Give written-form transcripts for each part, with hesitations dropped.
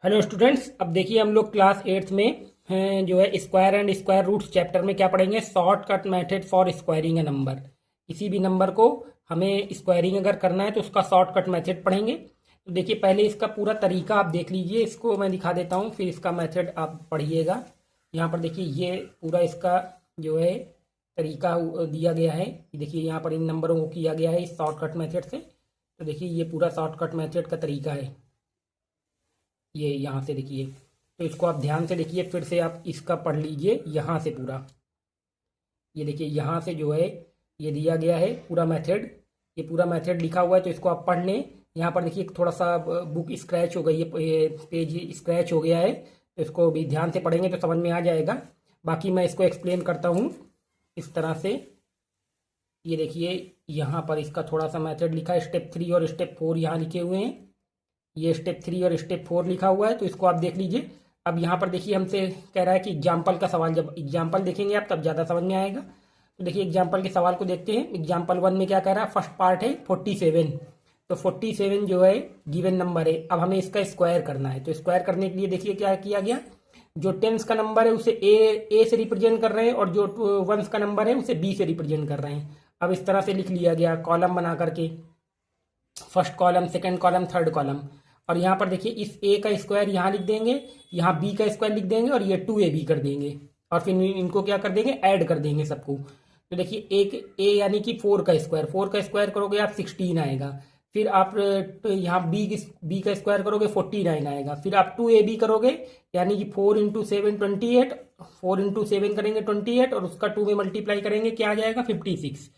Hello students, अब देखिए हम लोग क्लास एट्थ में जो है square and square roots chapter में क्या पढ़ेंगे। Shortcut method for squaring a number. किसी भी नंबर को हमें स्क्वायरिंग अगर करना है तो उसका शॉर्टकट मेथड पढ़ेंगे। तो देखिए पहले इसका पूरा तरीका आप देख लीजिए, इसको मैं दिखा देता हूँ, फिर इसका मेथड आप पढ़िएगा। यहाँ पर देखिए ये पूरा इसका जो है तरीका दिया गया है। देखिए यहाँ पर इन नंबरों को किया गया है इस शॉर्टकट मेथड से। तो देखिए ये पूरा शॉर्टकट मेथड का तरीका है। ये यहाँ से देखिए, तो इसको आप ध्यान से देखिए, फिर से आप इसका पढ़ लीजिए यहाँ से पूरा। ये देखिए यहाँ से जो है ये दिया गया है पूरा मेथड, ये पूरा मेथड लिखा हुआ है, तो इसको आप पढ़ लें। यहाँ पर देखिए थोड़ा सा बुक स्क्रैच हो गई है, ये पेज स्क्रैच हो गया है, तो इसको भी ध्यान से पढ़ेंगे तो समझ में आ जाएगा। बाकी मैं इसको एक्सप्लेन करता हूँ इस तरह से। ये देखिए यहाँ पर इसका थोड़ा सा मेथड लिखा है, स्टेप 3 और स्टेप 4 यहाँ लिखे हुए हैं। ये स्टेप 3 और स्टेप 4 लिखा हुआ है, तो इसको आप देख लीजिए। अब यहाँ पर देखिए हमसे कह रहा है कि एग्जाम्पल का सवाल, जब एग्जाम्पल देखेंगे आप तब ज़्यादा समझ में आएगा। तो देखिए एग्जाम्पल के सवाल को देखते हैं। एग्जाम्पल 1 में क्या कह रहा है, फर्स्ट पार्ट है 47। तो 47 जो है गिवन नंबर है, अब हमें इसका स्क्वायर करना है। तो स्क्वायर करने के लिए देखिए क्या किया गया, जो टेंस का नंबर है उसे ए से रिप्रेजेंट कर रहे हैं और जो वंस का नंबर है उसे बी से रिप्रेजेंट कर रहे हैं। अब इस तरह से लिख लिया गया कॉलम बना करके, first column, second column, third column. और यहाँ पर देखिए इस ए का स्क्वायर यहाँ लिख देंगे, यहाँ बी का स्क्वायर लिख देंगे और ये 2ab कर देंगे, और फिर इनको क्या कर देंगे, ऐड कर देंगे सबको। तो देखिए एक ए यानी कि 4 का स्क्वायर करोगे आप 16 आएगा। फिर आप यहाँ बी का स्क्वायर करोगे 49 आएगा। फिर आप 2ab करोगे यानी कि 4 इंटू 7 28, 4 इंटू 7 करेंगे 28 और उसका 2 में मल्टीप्लाई करेंगे, क्या आ जाएगा 56।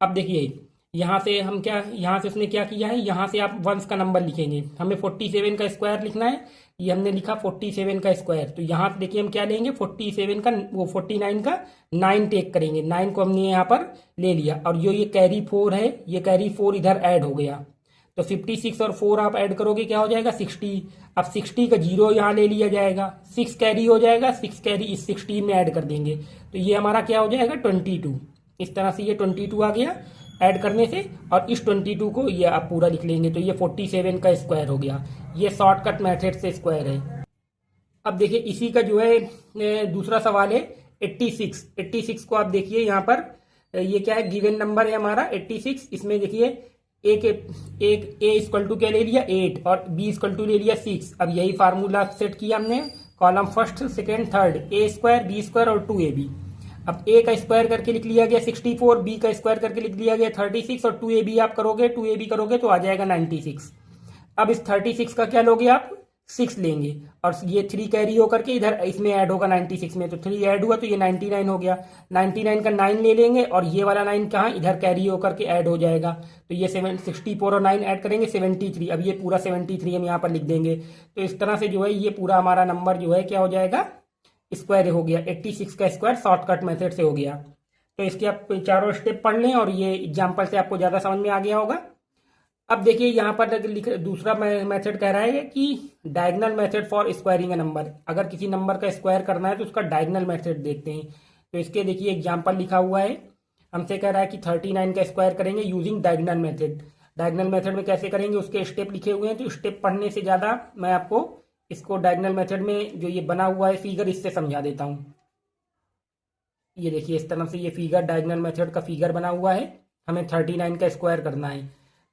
अब देखिए यहाँ से हम क्या, यहाँ से उसने क्या किया है, यहाँ से आप वंस का नंबर लिखेंगे। हमें 47 का स्क्वायर लिखना है, ये हमने लिखा 47 का स्क्वायर। तो यहाँ से देखिए हम क्या लेंगे, 47 का वो 49 का 9 टेक करेंगे, 9 को हमने यहाँ पर ले लिया। और जो ये कैरी 4 है, ये कैरी 4 इधर ऐड हो गया। तो 56 और 4 आप ऐड करोगे क्या हो जाएगा 60। अब 60 का 0 यहाँ ले लिया जाएगा, 6 कैरी हो जाएगा, 6 कैरी इस 16 में ऐड कर देंगे, तो ये हमारा क्या हो जाएगा 22। इस तरह से ये 22 आ गया ऐड करने से, और इस 22 को ये आप पूरा लिख लेंगे, तो ये 47 का स्क्वायर हो गया। ये शॉर्टकट मेथड से स्क्वायर है। अब देखिए इसी का जो है दूसरा सवाल है 86। 86 को आप देखिए यहाँ पर ये क्या है, गिवन नंबर है हमारा 86। इसमें देखिए एक एक ए इक्वल टू क्या ले लिया 8 और बी इक्वल टू ले लिया 6। अब यही फार्मूला सेट किया हमने, कॉलम फर्स्ट सेकेंड थर्ड, ए स्क्वायर बी स्क्वायर और 2ab। अब ए का स्क्वायर करके लिख लिया गया 64, बी का स्क्वायर करके लिख लिया गया 36 और 2ab आप करोगे, 2ab करोगे तो आ जाएगा 96। अब इस 36 का क्या लोगे आप 6 लेंगे, और ये 3 कैरी होकर के इधर इसमें ऐड होगा 96 में, तो 3 ऐड हुआ तो ये 99 हो गया। 99 का 9 ले लेंगे और ये वाला 9 कहाँ इधर कैरी होकर के ऐड हो जाएगा, तो ये 64 और 9 ऐड करेंगे 73। अब ये पूरा 73 हम यहाँ पर लिख देंगे। तो इस तरह से जो है ये पूरा हमारा नंबर जो है क्या हो जाएगा, स्क्वायर हो गया। 86 का स्क्वायर शॉर्टकट मेथड से हो गया। तो इसके आप चारों स्टेप पढ़ लें और ये एग्जाम्पल से आपको ज़्यादा समझ में आ गया होगा। अब देखिए यहाँ पर दूसरा मेथड कह रहा है कि diagonal method for squaring a number. अगर किसी नंबर का स्क्वायर करना है तो उसका डायगोनल मेथड देखते हैं। तो इसके देखिए एग्जाम्पल लिखा हुआ है, हमसे कह रहा है कि 39 का स्क्वायर करेंगे using diagonal method. Diagonal method में कैसे करेंगे उसके स्टेप लिखे हुए हैं, तो स्टेप पढ़ने से ज़्यादा मैं आपको इसको डायगोनल मेथड में जो ये बना हुआ है फिगर, इससे समझा देता हूँ। ये देखिए इस तरह से ये फिगर डायगोनल मेथड का फिगर बना हुआ है। हमें 39 का स्क्वायर करना है,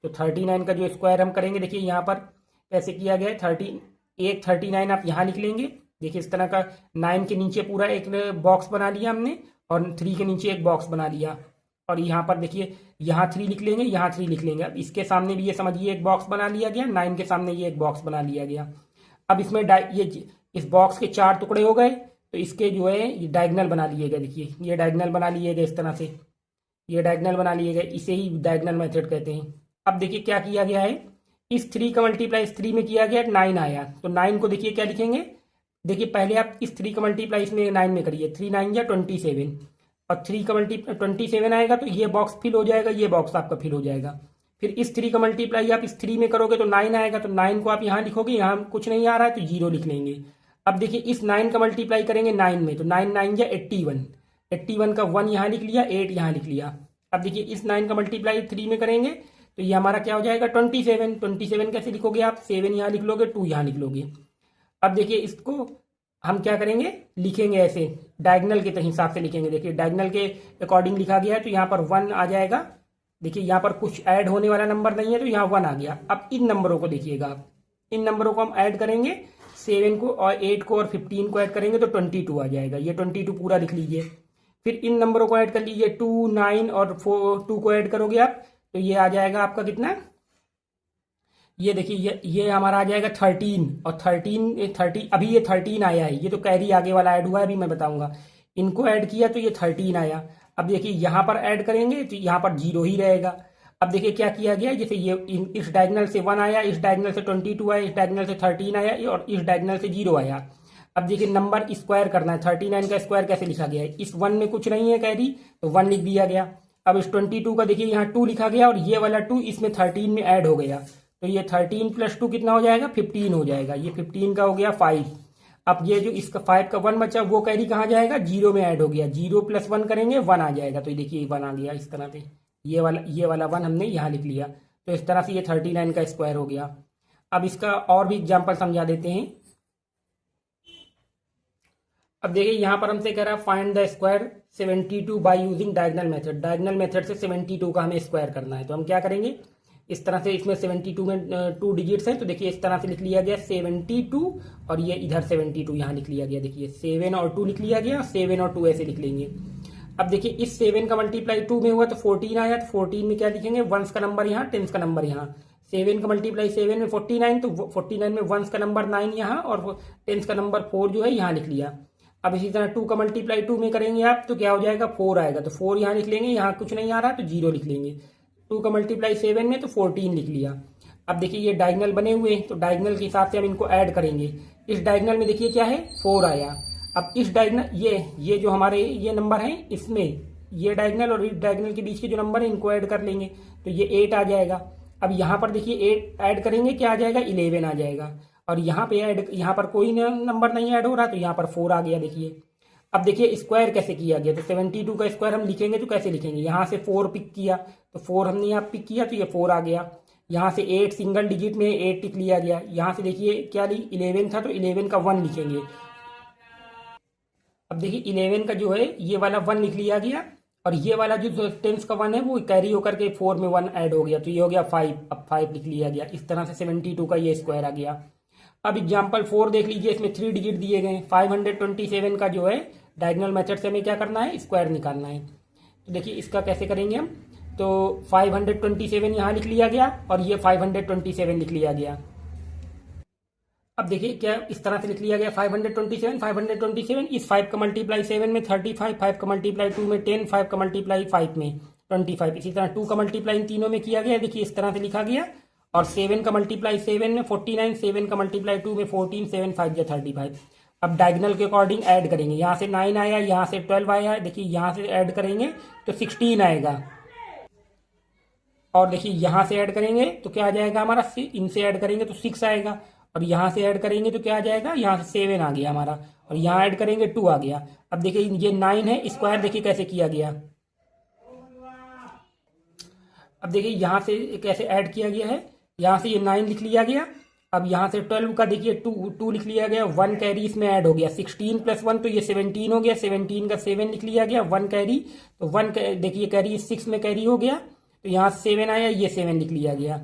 तो 39 का जो स्क्वायर हम करेंगे, देखिए यहाँ पर कैसे किया गया है, 39 आप यहाँ लिख लेंगे। देखिए इस तरह का 9 के नीचे पूरा एक बॉक्स बना लिया हमने, और 3 के नीचे एक बॉक्स बना लिया, और यहाँ पर देखिए यहाँ 3 लिख लेंगे, यहाँ 3 लिख लेंगे। अब इसके सामने भी ये समझिए एक बॉक्स बना लिया गया, 9 के सामने ये एक बॉक्स बना लिया गया। अब इसमें ये इस बॉक्स के 4 टुकड़े हो गए, तो इसके जो है ये डायगोनल बना लिए गए। देखिए ये डायगोनल बना लिए गए इस तरह से, ये डायगोनल बना लिए गए, इसे ही डायगोनल मेथड कहते हैं। अब देखिए क्या किया गया है, इस 3 का मल्टीप्लाई इस 3 में किया गया 9 आया, तो 9 को देखिए क्या लिखेंगे। देखिए पहले आप इस 3 का मल्टीप्लाई इसमें 9 में करिए, 3 9 या 27, और 3 का मल्टीप्लाई 27 आएगा तो ये बॉक्स फिल हो जाएगा, ये बॉक्स आपका फिल हो जाएगा। फिर इस 3 का मल्टीप्लाई आप इस 3 में करोगे तो 9 आएगा, तो 9 को आप यहाँ लिखोगे, यहाँ कुछ नहीं आ रहा है तो 0 लिख लेंगे। अब देखिए इस 9 का मल्टीप्लाई करेंगे 9 में, तो 9 9 या 81, 81 का 1 यहाँ लिख लिया, 8 यहाँ लिख लिया। अब देखिए इस 9 का मल्टीप्लाई 3 में करेंगे तो ये हमारा क्या हो जाएगा 27। 27 कैसे लिखोगे आप, 7 यहाँ लिख लोगे, 2 यहाँ लिख लोगे। अब देखिए इसको हम क्या करेंगे, लिखेंगे ऐसे डायगनल के हिसाब से लिखेंगे। देखिए डायगनल के अकॉर्डिंग लिखा गया है तो यहाँ पर 1 आ जाएगा। देखिए यहाँ पर कुछ ऐड होने वाला नंबर नहीं है तो यहाँ 1 आ गया। अब इन नंबरों को देखिएगा आप, इन नंबरों को हम ऐड करेंगे, 7 को और 8 को और 15 को ऐड करेंगे तो 22 आ जाएगा। ये 22 पूरा लिख लीजिए। फिर इन नंबरों को ऐड कर लीजिए, 2, 9 और 2 को ऐड करोगे आप तो ये आ जाएगा आपका कितना, ये देखिए ये हमारा आ जाएगा 13 और 13 अभी ये 13 आया है। ये तो कैरी आगे वाला ऐड हुआ है, अभी मैं बताऊंगा। इनको ऐड किया तो ये 13 आया। अब देखिए यहाँ पर ऐड करेंगे तो यहाँ पर 0 ही रहेगा। अब देखिए क्या किया गया, जैसे ये इस डायगनल से 1 आया, इस डायगनल से 22 आया, इस डायगनल से 13 आया और इस डायगनल से 0 आया। अब देखिए नंबर स्क्वायर करना है, 39 का स्क्वायर कैसे लिखा गया है, इस 1 में कुछ नहीं है कैरी तो 1 लिख दिया गया। अब इस 22 का देखिए यहाँ 2 लिखा गया और ये वाला 2 इसमें 13 में ऐड हो गया तो ये 13 + 2 कितना हो जाएगा, 15 हो जाएगा। ये 15 का हो गया 5। अब ये जो इसका 5 का 1 बचा वो कैरी कहाँ जाएगा, 0 में ऐड हो गया। 0 + 1 करेंगे 1 आ जाएगा। तो देखिए 1 आ गया इस तरह से, ये वाला 1 हमने यहाँ लिख लिया। तो इस तरह से ये 39 का स्क्वायर हो गया। अब इसका और भी एग्जाम्पल समझा देते हैं। अब देखिए यहाँ पर हमसे कह रहा है find the square 72 by using diagonal method. Diagonal method से 72 का हमें स्क्वायर करना है। तो हम क्या करेंगे, इस तरह से, इसमें 72 में 2 डिजिट्स हैं तो देखिए इस तरह से लिख लिया गया 72 और ये इधर 72 यहाँ लिख लिया गया। देखिए 7 और 2 लिख लिया गया, 7 और 2 ऐसे लिख लेंगे। अब देखिए इस 7 का मल्टीप्लाई 2 में हुआ तो 14 आया, तो 14 में क्या लिखेंगे, वंस का नंबर यहाँ, टेंस का नंबर यहाँ। 7 का मल्टीप्लाई 7 में 49 तो 49 में वंस का नंबर 9 यहाँ और टेंस का नंबर 4 जो है यहाँ लिख लिया। अब इसी तरह 2 का मल्टीप्लाई 2 में करेंगे आप तो क्या हो जाएगा, 4 आएगा तो 4 यहाँ लिख लेंगे, यहाँ कुछ नहीं आ रहा तो 0 लिख लेंगे। 2 का मल्टीप्लाई 7 में तो 14 लिख लिया। अब देखिए ये डायगनल बने हुए हैं तो डायगनल के हिसाब से हम इनको ऐड करेंगे। इस डायगनल में देखिए क्या है, 4 आया। अब इस डायगनल ये जो हमारे ये नंबर हैं इसमें ये डायगनल और इस डायगनल के बीच के जो नंबर है इनको ऐड कर लेंगे तो ये 8 आ जाएगा। अब यहाँ पर देखिए 8 ऐड करेंगे क्या आ जाएगा, 11 आ जाएगा। और यहाँ पर कोई नंबर नहीं ऐड हो रहा तो यहाँ पर 4 आ गया। देखिए अब देखिए स्क्वायर कैसे किया गया, तो 72 का स्क्वायर हम लिखेंगे तो कैसे लिखेंगे, यहाँ से 4 पिक किया तो 4 हमने यहाँ पिक किया तो ये 4 आ गया। यहाँ से 8 सिंगल डिजिट में 8 टिक लिया गया। यहाँ से देखिए क्या 11 था तो 11 का 1 लिखेंगे। अब देखिए 11 का जो है ये वाला 1 लिख लिया गया और ये वाला जो टेंस का 1 है वो कैरी होकर के 4 में 1 ऐड हो गया तो ये हो गया 5। अब 5 लिख लिया गया। इस तरह से 72 का ये स्क्वायर आ गया। अब एग्जाम्पल 4 देख लीजिए, इसमें 3 डिजिट दिए गए। 527 का जो है डायगनल मेथड से हमें क्या करना है, स्क्वायर निकालना है। तो देखिए इसका कैसे करेंगे हम, तो 527 यहाँ लिख लिया गया और ये 527 लिख लिया गया। अब देखिए क्या इस तरह से लिख लिया गया 527 इस 5 का मल्टीप्लाई 7 में 35, 5 का मल्टीप्लाई 2 में 10, 5 का मल्टीप्लाई 5 में 25। इसी तरह 2 का मल्टीप्लाई इन तीनों में किया गया। देखिए इस तरह से लिखा गया। और 7 का मल्टीप्लाई 7 में 49, 7 का मल्टीप्लाई 2 में 14, 7 5 या 35। अब डायगनल के अकॉर्डिंग ऐड करेंगे। यहाँ से 9 आया, यहाँ से 12 आया, देखिए यहाँ से ऐड करेंगे तो 16 आएगा। और देखिए यहाँ से ऐड करेंगे तो क्या आ जाएगा हमारा, इनसे ऐड करेंगे तो 6 आएगा। और यहाँ से ऐड करेंगे तो क्या आ जाएगा, यहाँ से 7 आ गया हमारा और यहाँ ऐड करेंगे 2 आ गया। अब देखिए ये 9 है, स्क्वायर देखिए कैसे किया गया। अब देखिए यहाँ से कैसे ऐड किया गया है, यहाँ से ये 9 लिख लिया गया। अब यहाँ से 12 का देखिए 2 लिख लिया गया, 1 कैरी इसमें ऐड हो गया। 16 + 1 तो ये 17 हो गया। 17 का 7 लिख लिया गया, 1 कैरी तो 1 देखिए कैरी 6 में कैरी हो गया तो यहाँ से 7 आया, ये 7 लिख लिया गया।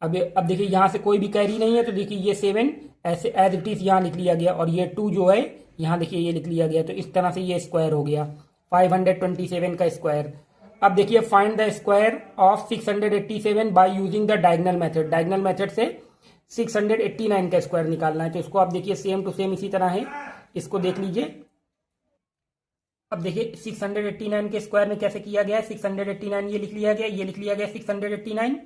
अब देखिए यहाँ से कोई भी कैरी नहीं है तो देखिए ये 7 ऐसे एज इट इज यहाँ लिख लिया गया और ये 2 जो है यहाँ देखिए ये लिख लिया गया। तो इस तरह से ये स्क्वायर हो गया 527 का स्क्वायर। अब देखिए find the square of 687 by using the diagonal method. Diagonal method से 689 का स्क्वायर निकालना है। तो इसको आप देखिए सेम टू सेम इसी तरह है, इसको देख लीजिए। अब देखिए 689 के स्क्वायर में कैसे किया गया है, 689 ये लिख लिया गया, ये लिख लिया गया 689।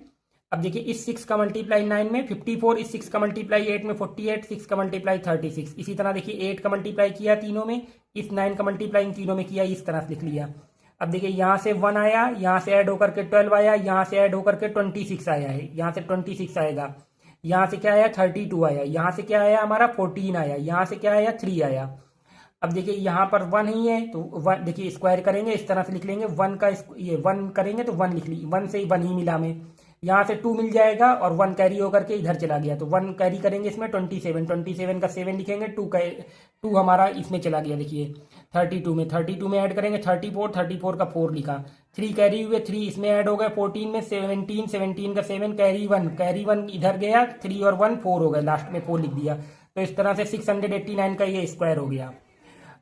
अब देखिए इस 6 का मल्टीप्लाई 9 में 54, इस 6 का मल्टीप्लाई 8 में 48, 6 का मल्टीप्लाई 36। इसी तरह देखिए 8 का मल्टीप्लाई किया तीनों में, इस 9 का मल्टीप्लाई इन तीनों में किया, इस तरह से लिख लिया। अब देखिए यहाँ से 1 आया, यहाँ से ऐड होकर के 12 आया, यहाँ से ऐड होकर के 26 आया है, यहाँ से 26 आएगा। यहाँ से क्या आया 32 आया, यहाँ से क्या आया हमारा 14 आया, यहाँ से क्या आया 3 आया। अब देखिए यहाँ पर 1 ही है तो 1 देखिए स्क्वायर करेंगे इस तरह से लिख लेंगे। 1 का ये 1 करेंगे तो 1 लिख ली, 1 से ही 1 ही मिला में। यहाँ से 2 मिल जाएगा और 1 कैरी होकर के इधर चला गया, तो 1 कैरी करेंगे इसमें 27 का 7 लिखेंगे, 2 हमारा इसमें चला गया। देखिए 32 में ऐड करेंगे 34 का 4 लिखा, 3 कैरी हुए, 3 इसमें ऐड हो गए 14 में, 17 का 7 कैरी 1 इधर गया, 3 और 1 4 हो गए, लास्ट में 4 लिख दिया। तो इस तरह से 689 का ये स्क्वायर हो गया।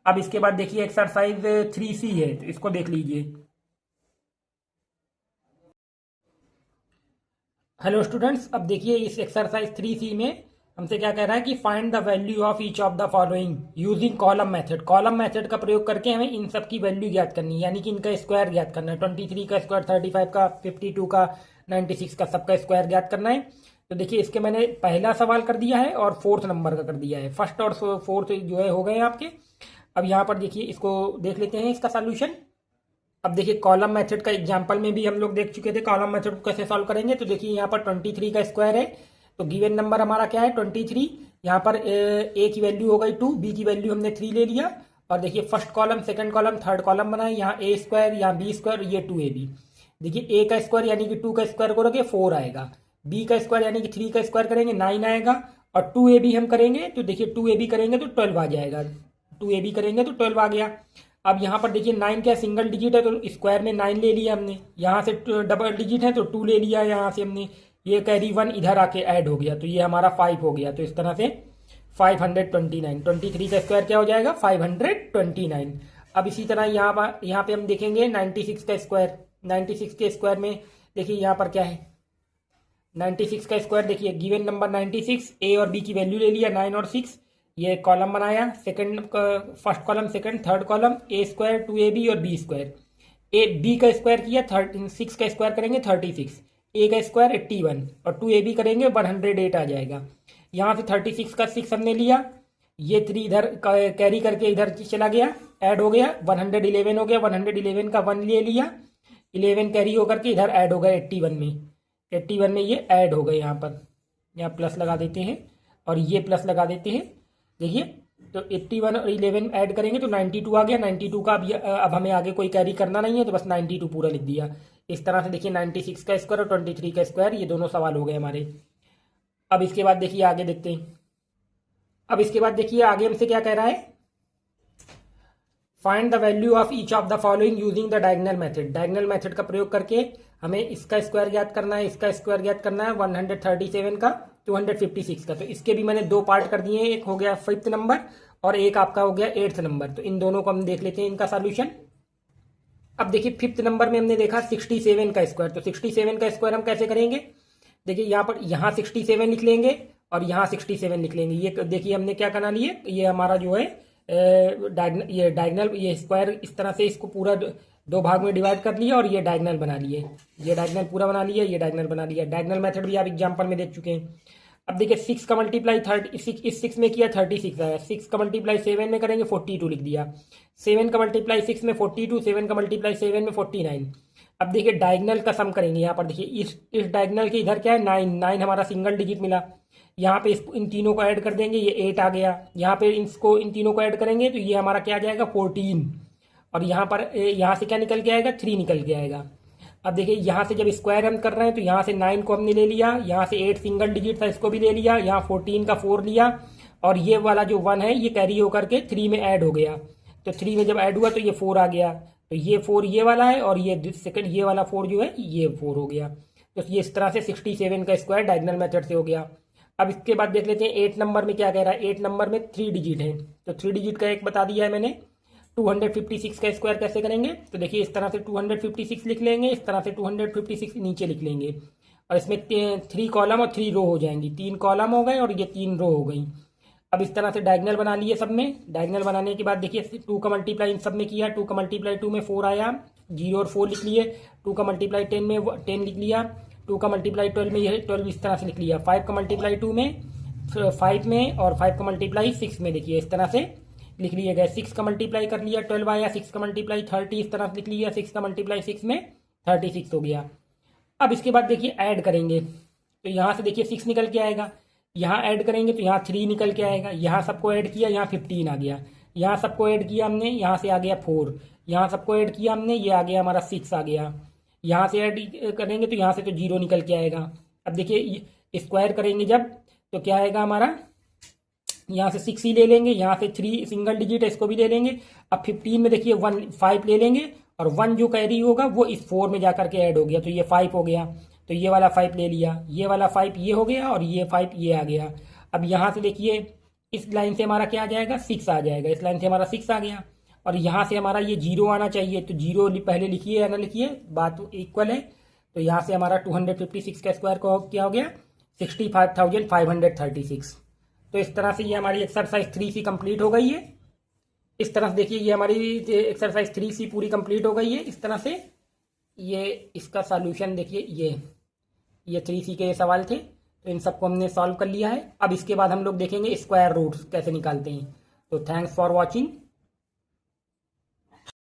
अब इसके बाद देखिए एक्सरसाइज 3C है, तो इसको देख लीजिए। हेलो स्टूडेंट्स, अब देखिए इस एक्सरसाइज 3C में हमसे क्या कह रहा है कि find the value of each of the following using column method. Column method का प्रयोग करके हमें इन सब की वैल्यू ज्ञात करनी है, यानी कि इनका स्क्वायर ज्ञात करना है। 23 का स्क्वायर, 35 का, 52 का, 96 का, सबका स्क्वायर ज्ञात करना है। तो देखिए इसके मैंने पहला सवाल कर दिया है और 4th नंबर का कर दिया है। फर्स्ट और 4th जो है हो गए आपके। अब यहाँ पर देखिए इसको देख लेते हैं इसका सॉल्यूशन। अब देखिए कॉलम मेथड का एग्जांपल में भी हम लोग देख चुके थे कॉलम मेथड को कैसे सॉल्व करेंगे। तो देखिए यहाँ पर 23 का स्क्वायर है, तो गिवन नंबर हमारा क्या है 23। यहाँ पर ए की वैल्यू हो गई 2, बी की वैल्यू हमने 3 ले लिया, और देखिए first column, second column, third column बनाए। यहाँ ए स्क्वायर, यहाँ बी स्क्वायर, ये 2ab। देखिए ए का स्क्वायर यानी कि 2 का स्क्वायर करोगे 4 आएगा, बी का स्क्वायर यानी कि 3 का स्क्वायर करेंगे 9 आएगा, और 2ab हम करेंगे तो देखिए 2ab करेंगे तो 12 आ जाएगा, 2ab करेंगे तो 12 आ गया। अब यहाँ पर देखिए 9 क्या सिंगल डिजिट है, तो स्क्वायर में 9 ले लिया हमने, यहाँ से डबल डिजिट है तो 2 ले लिया यहाँ से हमने, ये कैरी 1 इधर आके ऐड हो गया, तो ये हमारा 5 हो गया। तो इस तरह से 529, 23 का स्क्वायर क्या हो जाएगा 529। अब इसी तरह यहाँ पे हम देखेंगे 96 का स्क्वायर। 96 के स्क्वायर में देखिए यहाँ पर क्या है 96 का स्क्वायर, देखिए गिवन नंबर 96, ए और बी की वैल्यू ले लिया 9 और 6, ये कॉलम बनाया, second first column, second third column, A square 2ab और बी स्क्वायर। ए बी का स्क्वायर किया 6 का स्क्वायर करेंगे 36, ए का स्क्वायर 81 और 2ab करेंगे 108 आ जाएगा। यहाँ से 36 का 6 हमने लिया, ये 3 इधर कैरी करके इधर चला गया, ऐड हो गया 111 हो गया, 111 का 1 ले लिया, 11 कैरी होकर के इधर ऐड हो गया 81 में ये ऐड हो गए। यहाँ प्लस लगा देते हैं और ये प्लस लगा देते हैं। देखिए तो 81 और 11 ऐड करेंगे तो 92 आ गया। 92 का अब हमें आगे कोई कैरी करना नहीं है, तो बस 92 पूरा लिख दिया। इस तरह से देखिए 96 का स्क्वायर और 23 का स्क्वायर, ये दोनों सवाल हो गए हमारे। अब इसके बाद देखिए आगे देखते हैं। अब इसके बाद देखिए आगे हमसे क्या कह रहा है, find the value of each of the following using the diagonal method. Diagonal method का प्रयोग करके हमें इसका स्क्वायर ज्ञात करना है, इसका स्क्वायर ज्ञात करना है, 137 का, 256 का। तो इसके भी मैंने 2 पार्ट कर दिए हैं, एक हो गया 5th नंबर और एक आपका हो गया 8th नंबर। तो इन दोनों को हम देख लेते हैं इनका सॉल्यूशन। अब देखिए 5th नंबर में हमने देखा 67 का स्क्वायर, तो 67 का स्क्वायर हम कैसे करेंगे, देखिए यहाँ पर यहाँ 67 लिख लेंगे और यहाँ 67 लिख लेंगे। ये देखिए हमने क्या बना लिए, ये हमारा जो है डायगोनल, ये स्क्वायर इस तरह से इसको पूरा 2 भाग में डिवाइड कर लिया और ये डायगोनल बना लिए, ये डायगोनल पूरा बना लिया, ये डायगोनल बना लिया। डायगोनल मेथड भी आप एग्जांपल में देख चुके हैं। अब देखिए 6 का मल्टीप्लाई 6 में किया 36 आया, 6 का मल्टीप्लाई 7 में करेंगे 42 लिख दिया, 7 का मल्टीप्लाई 6 में 42, 7 का मल्टीप्लाई 7 में 49। अब देखिए डायगोनल का सम करेंगे, यहाँ पर देखिए इस डायगोनल के इधर क्या है 9 हमारा सिंगल डिजिट मिला, यहाँ पे इन तीनों को ऐड कर देंगे, ये 8 आ गया। यहाँ पे इन तीनों को ऐड करेंगे तो ये हमारा क्या आ जाएगा 14, और यहाँ पर यहाँ से क्या निकल के आएगा 3 निकल के आएगा। अब देखिए यहाँ से जब स्क्वायर हम कर रहे हैं तो यहाँ से 9 को हमने ले लिया, यहाँ से 8 सिंगल डिजिट था इसको भी ले लिया, यहाँ 14 का 4 लिया, और ये वाला जो 1 है ये कैरी होकर के 3 में ऐड हो गया। तो 3 में जब ऐड हुआ तो ये 4 आ गया, तो ये 4 ये वाला है और ये सेकंड ये वाला 4 जो है ये 4 हो गया। तो ये इस तरह से 67 का स्क्वायर डायगोनल मेथड से हो गया। अब इसके बाद देख लेते हैं 8 नंबर में क्या कह रहा है। 8 नंबर में 3 डिजिट है, तो 3 डिजिट का एक बता दिया है मैंने। 256 का स्क्वायर कैसे करेंगे, तो देखिए इस तरह से 256 लिख लेंगे, इस तरह से 256 नीचे लिख लेंगे, और इसमें 3 कॉलम और 3 रो हो जाएंगी, 3 कॉलम हो गए और ये 3 रो हो गई। अब इस तरह से डायगोनल बना लिए सब में। डायगोनल बनाने के बाद देखिए 2 का मल्टीप्लाई इन सब में किया, 2 का मल्टीप्लाई 2 में 4 आया, 0 और 4 लिख लिए। 2 का मल्टीप्लाई 10 में 10 लिख लिया, 2 का मल्टीप्लाई 12 में यह 12 इस तरह से लिख लिया। 5 का मल्टीप्लाई 2 में 5 में, और 5 का मल्टीप्लाई 6 में देखिए इस तरह से लिख लिए गए। 6 का मल्टीप्लाई कर लिया 12 आया, 6 का मल्टीप्लाई 30 इस तरह से लिख लिया, 6 का मल्टीप्लाई 6 में 36 हो गया। अब इसके बाद देखिए ऐड करेंगे, तो यहाँ से देखिए 6 निकल के आएगा, यहाँ ऐड करेंगे तो यहाँ 3 निकल के आएगा, यहाँ सबको ऐड किया यहाँ 15 आ गया, यहाँ सबको ऐड किया हमने यहाँ से आ गया 4, यहाँ सबको ऐड किया हमने ये आ गया हमारा 6 आ गया, यहाँ से ऐड करेंगे तो यहाँ से तो 0 निकल के आएगा। अब देखिए स्क्वायर करेंगे जब, तो क्या आएगा हमारा, यहाँ से 6 ही ले लेंगे, यहाँ से 3 सिंगल डिजिट है इसको भी ले लेंगे। अब 15 में देखिए 5 ले लेंगे, और 1 जो कैरी होगा वो इस 4 में जाकर के ऐड हो गया, तो ये 5 हो गया। तो ये वाला 5 ले लिया, ये वाला 5 ये हो गया, और ये 5 ये आ गया। अब यहाँ से देखिए इस लाइन से हमारा क्या आ जाएगा, 6 आ जाएगा, इस लाइन से हमारा 6 आ गया। और यहाँ से हमारा ये 0 आना चाहिए, तो 0 पहले लिखिए या ना लिखिए, बात इक्वल है। तो यहाँ से हमारा 256 का स्क्वायर को क्या हो गया, 65,536। तो इस तरह से ये हमारी एक्सरसाइज 3C कंप्लीट हो गई है। इस तरह से देखिए ये हमारी एक्सरसाइज 3C पूरी कंप्लीट हो गई है। इस तरह से ये इसका सॉल्यूशन देखिए, ये 3C के सवाल थे, तो इन सबको हमने सॉल्व कर लिया है। अब इसके बाद हम लोग देखेंगे स्क्वायर रूट्स कैसे निकालते हैं। तो थैंक्स फॉर वॉचिंग।